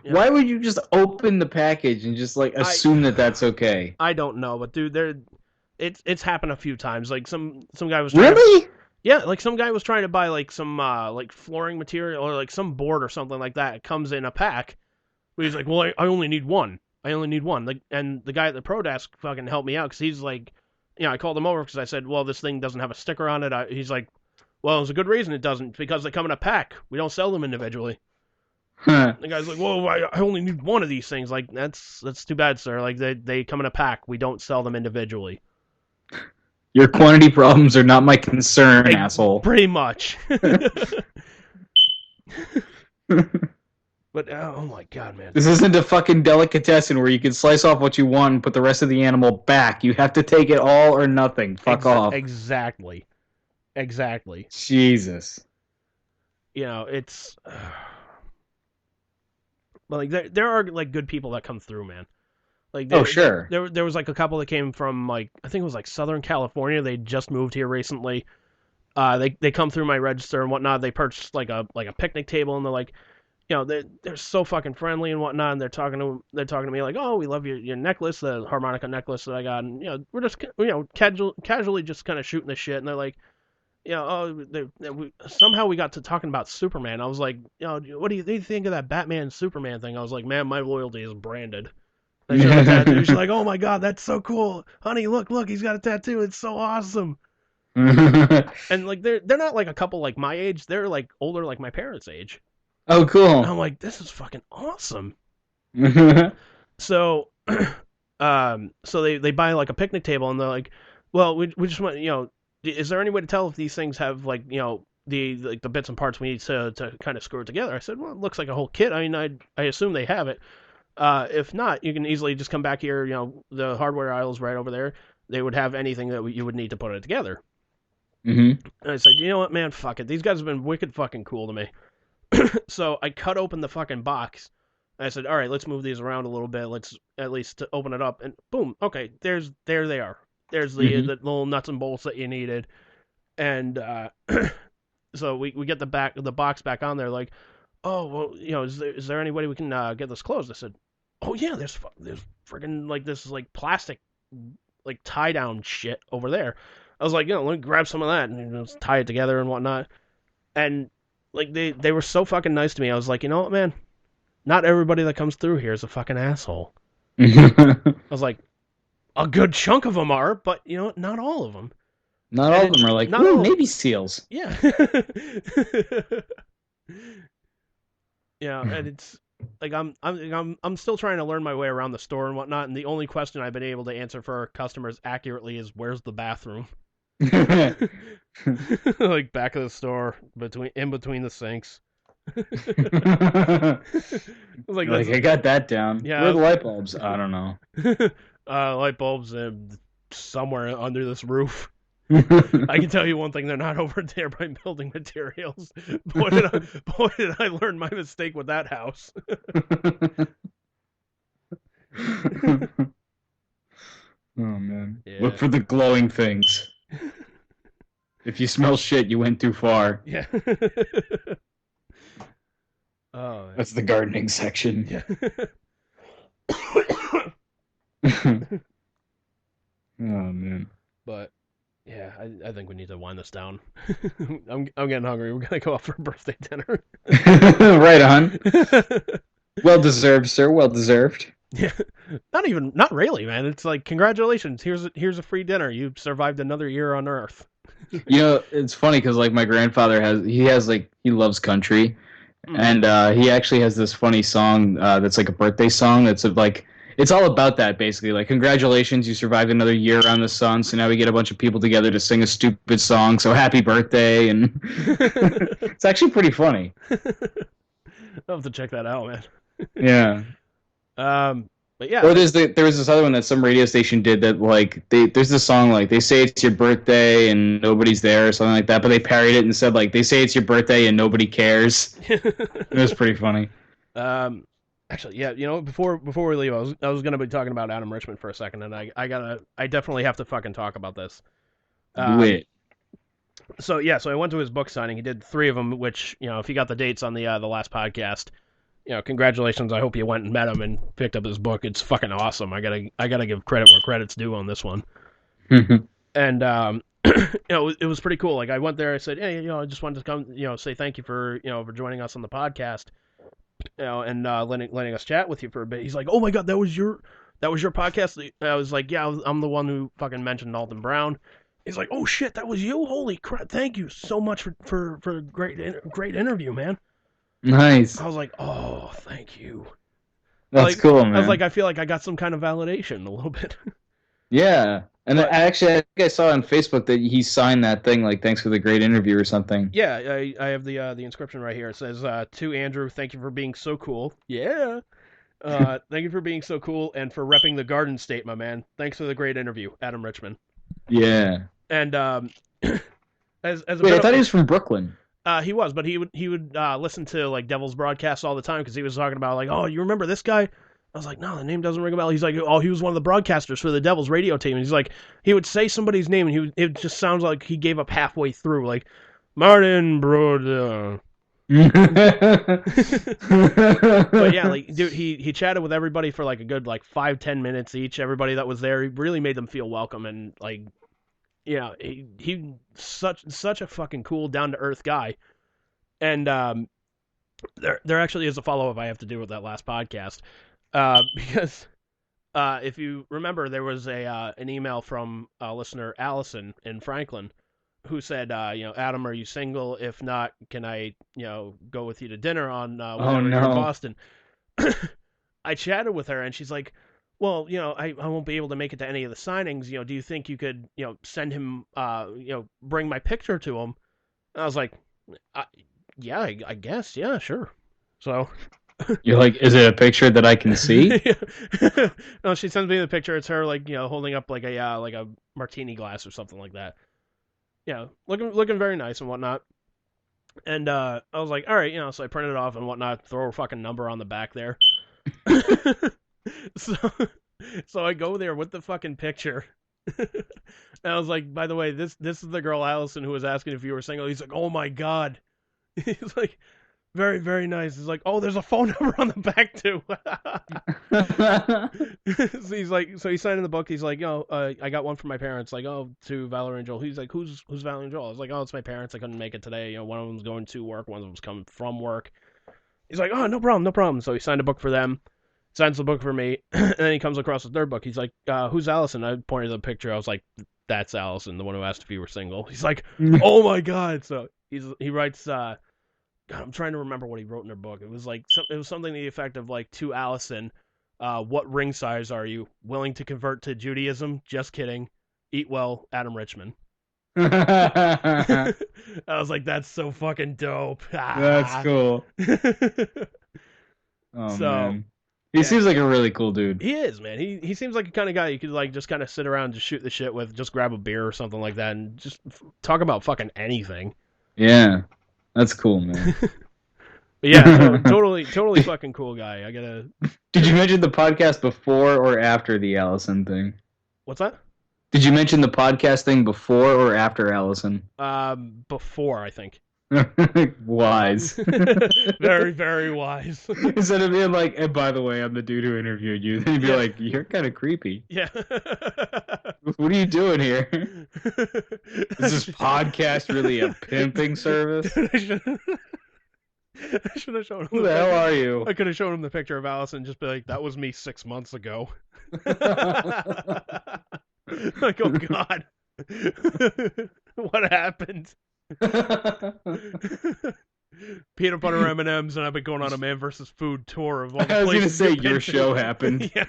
Why would you just open the package and just like assume that that's okay? I don't know, but dude, it's happened a few times. Like some guy was really. Yeah, like some guy was trying to buy like some like flooring material or like some board or something like that. It comes in a pack. But he's like, well, I only need one. I only need one. Like, and the guy at the pro desk fucking helped me out because he's like, I called him over because I said, well, this thing doesn't have a sticker on it. He's like, well, there's a good reason it doesn't, because they come in a pack. We don't sell them individually. Huh. The guy's like, well, I only need one of these things. Like, that's too bad, sir. Like, they come in a pack. We don't sell them individually. Your quantity problems are not my concern, asshole. Pretty much. But, oh my god, man. This isn't a fucking delicatessen where you can slice off what you want and put the rest of the animal back. You have to take it all or nothing. Fuck off. Exactly. Jesus. It's... like, there are, like, good people that come through, man. Like, sure. There was, like, a couple that came from, like, I think it was, like, Southern California. They just moved here recently. They come through my register and whatnot. They purchased, like a picnic table, and they're like, they're so fucking friendly and whatnot, and they're talking to me like, oh, we love your necklace, the harmonica necklace that I got, and we're just casually just kind of shooting the shit, and they're like, somehow we got to talking about Superman. I was like, what do you think of that Batman Superman thing? I was like, man, my loyalty is branded. She's like, oh my god, that's so cool, honey, look, he's got a tattoo, it's so awesome. And like they're not like a couple like my age, they're like older, like my parents' age. Oh, cool. And I'm like, this is fucking awesome. So, so they buy like a picnic table, and they're like, well, we just want, is there any way to tell if these things have like, the bits and parts we need to kind of screw it together? I said, well, it looks like a whole kit. I mean, I assume they have it. If not, you can easily just come back here. The hardware aisle's right over there. They would have anything that you would need to put it together. Mm-hmm. And I said, you know what, man, fuck it. These guys have been wicked fucking cool to me. So I cut open the fucking box. And I said, all right, let's move these around a little bit. Let's at least open it up. And boom, okay, there they are. There's the little nuts and bolts that you needed. And so we get the box back on there. Like, oh, well, is there any way we can get this closed? I said, oh yeah, there's friggin' like this like plastic like tie down shit over there. I was like, let me grab some of that and just tie it together and whatnot. And like they were so fucking nice to me. I was like, you know what, man? Not everybody that comes through here is a fucking asshole. I was like, a good chunk of them are, but not all of them. Not all of them are like, Navy SEALs. Yeah. Yeah, and it's like I'm still trying to learn my way around the store and whatnot, and the only question I've been able to answer for our customers accurately is, where's the bathroom? Like back of the store, in between the sinks. Like I got that down. Yeah. Where are the light bulbs? I don't know. Light bulbs somewhere under this roof. I can tell you one thing: they're not over there by building materials. Boy, did I learn my mistake with that house. Oh man! Yeah. Look for the glowing things. If you smell shit, you went too far. Yeah. Oh, that's the gardening section. Yeah. Oh man. But yeah, I think we need to wind this down. I'm getting hungry. We're gonna go out for a birthday dinner. Right on. Well deserved, sir. Well deserved. Yeah. Not really, man. It's like, congratulations. Here's a free dinner. You survived another year on Earth. It's funny because like my grandfather he loves country, and he actually has this funny song that's like a birthday song that's like, it's all about that basically, like, congratulations, you survived another year on the sun, so now we get a bunch of people together to sing a stupid song, so happy birthday. And it's actually pretty funny. I'll have to check that out, man. Yeah. But yeah. Or there was this other one that some radio station did that, like, there's this song, like, they say it's your birthday and nobody's there or something like that, but they parried it and said, like, they say it's your birthday and nobody cares. It was pretty funny. Actually, yeah, before we leave, I was gonna be talking about Adam Richman for a second, and I definitely have to fucking talk about this. Do it. So yeah, so I went to his book signing. He did 3 of them, which, if you got the dates on the last podcast, congratulations. I hope you went and met him and picked up his book. It's fucking awesome. I gotta give credit where credit's due on this one. And it was pretty cool. Like I went there, I said, hey, I just wanted to come, say thank you for for joining us on the podcast, and letting us chat with you for a bit. He's like, oh my god, that was your podcast. I was like, yeah, I'm the one who fucking mentioned Alton Brown. He's like, oh shit, that was you. Holy crap! Thank you so much for a great interview, man. Nice. I was like, oh, thank you. That's cool, man. I was like, I feel like I got some kind of validation a little bit. Yeah. And I think I saw on Facebook that he signed that thing, like, thanks for the great interview or something. Yeah, I have the inscription right here. It says, to Andrew, thank you for being so cool. Yeah. Thank you for being so cool and for repping the Garden State, my man. Thanks for the great interview, Adam Richman. Yeah. And as a wait, I thought he was from Brooklyn. He was, but he would listen to like Devil's broadcasts all the time because he was talking about like, oh, you remember this guy? I was like, no, the name doesn't ring a bell. He's like, oh, he was one of the broadcasters for the Devil's radio team. And he's like, he would say somebody's name and it just sounds like he gave up halfway through, like Martin Broda. But yeah, like dude, he chatted with everybody for like a good like 5-10 minutes each. Everybody that was there, he really made them feel welcome and like, he such a fucking cool, down to earth guy. And there actually is a follow up I have to do with that last podcast. Because if you remember, there was an email from listener Allison in Franklin who said, Adam, are you single? If not, can I, go with you to dinner on whenever you're in Boston? I chatted with her and she's like, well, I won't be able to make it to any of the signings. Do you think you could, send him, bring my picture to him? And I was like, yeah, I guess. Yeah, sure. So... You're like, is it a picture that I can see? No, she sends me the picture. It's her like, holding up like a martini glass or something like that. Yeah, looking very nice and whatnot. And I was like, all right, so I printed it off and whatnot. Throw a fucking number on the back there. So I go there with the fucking picture. And I was like, by the way, this is the girl Allison who was asking if you were single. He's like, oh my god. He's like, very, very nice. He's like, oh, there's a phone number on the back too. So he's like, so he's signing the book. He's like, I got one from my parents. Like, oh, to Valerie and Joel. He's like, who's Valerie and Joel? I was like, oh, it's my parents. I couldn't make it today. One of them's going to work. One of them's coming from work. He's like, oh, no problem. So he signed a book for them. Signs the book for me. And then he comes across the third book. He's like, who's Allison? I pointed to the picture. I was like, that's Allison, the one who asked if you were single. He's like, oh my god. So he writes, God, I'm trying to remember what he wrote in their book. It was like it was something to the effect of like, to Allison, what ring size are you? Willing to convert to Judaism? Just kidding. Eat well, Adam Richman. I was like, that's so fucking dope. That's cool. Oh, so, man. He seems like a really cool dude. He is, man. He seems like a kind of guy you could like just kind of sit around and just shoot the shit with, just grab a beer or something like that, and just talk about fucking anything. Yeah. That's cool, man. Yeah, totally fucking cool guy. I gotta. Did you mention the podcast before or after the Allison thing? What's that? Did you mention the podcast thing before or after Allison? Before, I think. Wise. Very, very wise. Instead of being like, and by the way, I'm the dude who interviewed you, then you'd be like, you're kind of creepy. Yeah. What are you doing here? Is this podcast really a pimping service? I should have shown him. Who the hell are you? I could have shown him the picture of Allison and just be like, that was me 6 months ago. Like, oh god. What happened? Peanut butter M&Ms, and I've been going on a Man vs. Food tour of all the places. I was going to say your show happened. Yeah.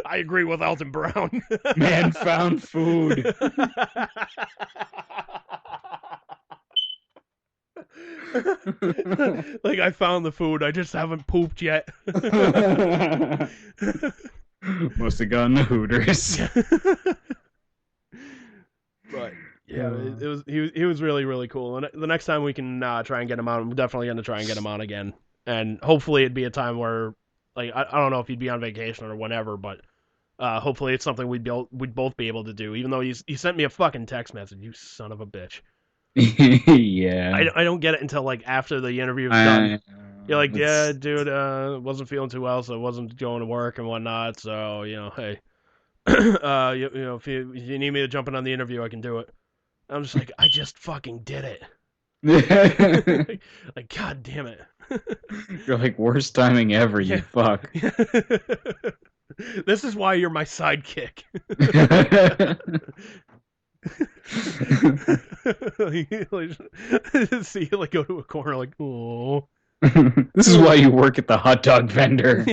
I agree with Alton Brown. Man found food. Like, I found the food, I just haven't pooped yet. Must have gone to Hooters. But yeah, he was really, really cool. And the next time we can try and get him on, I'm definitely going to try and get him on again. And hopefully it'd be a time where, like, I don't know if he'd be on vacation or whenever, but Hopefully it's something we'd both be able to do. Even though he sent me a fucking text message, you son of a bitch. Yeah. I don't get it until like after the interview's done. You're like, yeah, dude, wasn't feeling too well, so I wasn't going to work and whatnot. So hey, if you need me to jump in on the interview, I can do it. I'm just like, I just fucking did it. Like, god damn it. You're like, worst timing ever, you fuck. This is why you're my sidekick. See you like go to a corner like, oh. This is why you work at the hot dog vendor.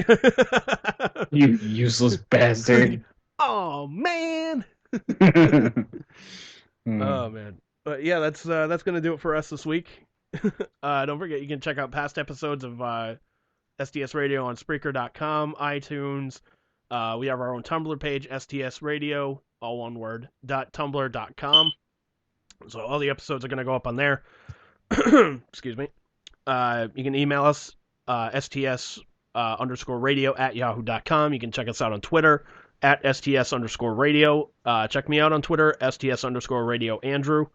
You useless bastard. Oh man. Oh man. But yeah, that's gonna do it for us this week. Don't forget you can check out past episodes of STS Radio on Spreaker.com, iTunes. We have our own Tumblr page, STS Radio, all one word, .tumblr.com. So all the episodes are gonna go up on there. Excuse me. You can email us, STS_radio@yahoo.com. You can check us out on Twitter at STS_radio. Check me out on Twitter, STS_radio Andrew.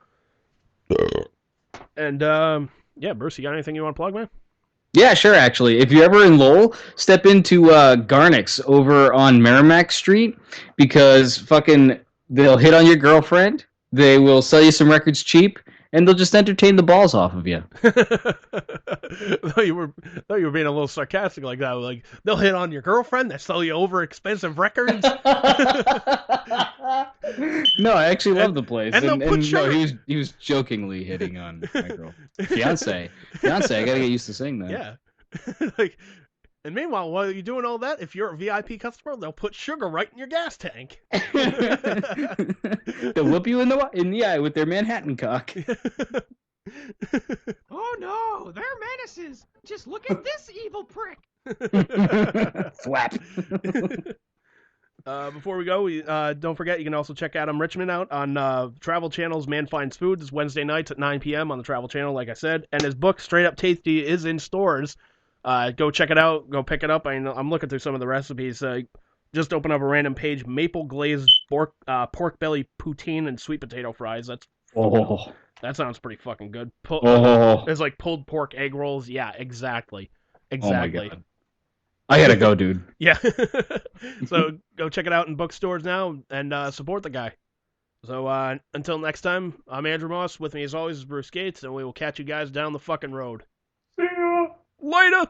And yeah, Bruce, you got anything you want to plug, man? Yeah, sure, actually. If you're ever in Lowell, step into Garnick's over on Merrimack Street, because fucking they'll hit on your girlfriend, they will sell you some records cheap, and they'll just entertain the balls off of you. I thought you were being a little sarcastic like that. Like, they'll hit on your girlfriend, they sell you over expensive records. No, I actually love the place. And no, he was jokingly hitting on my girl. Fiance, I gotta get used to saying that. Yeah. Like, and meanwhile, while you're doing all that, if you're a VIP customer, they'll put sugar right in your gas tank. They'll whip you in the eye with their Manhattan cock. Oh no, they're menaces. Just look at this evil prick. Slap. Before we go, don't forget you can also check Adam Richman out on Travel Channel's Man Finds Food. It's Wednesday nights at 9 p.m. on the Travel Channel, like I said. And his book, Straight Up Tasty, is in stores. Go check it out. Go pick it up. I'm looking through some of the recipes. Just open up a random page. Maple glazed pork belly poutine and sweet potato fries. That sounds pretty fucking good. It's like pulled pork egg rolls. Yeah, exactly. Oh my God. I gotta go, dude. Yeah. So go check it out in bookstores now and support the guy. So until next time, I'm Andrew Moss. With me as always is Bruce Gates, and we will catch you guys down the fucking road. See ya. Later.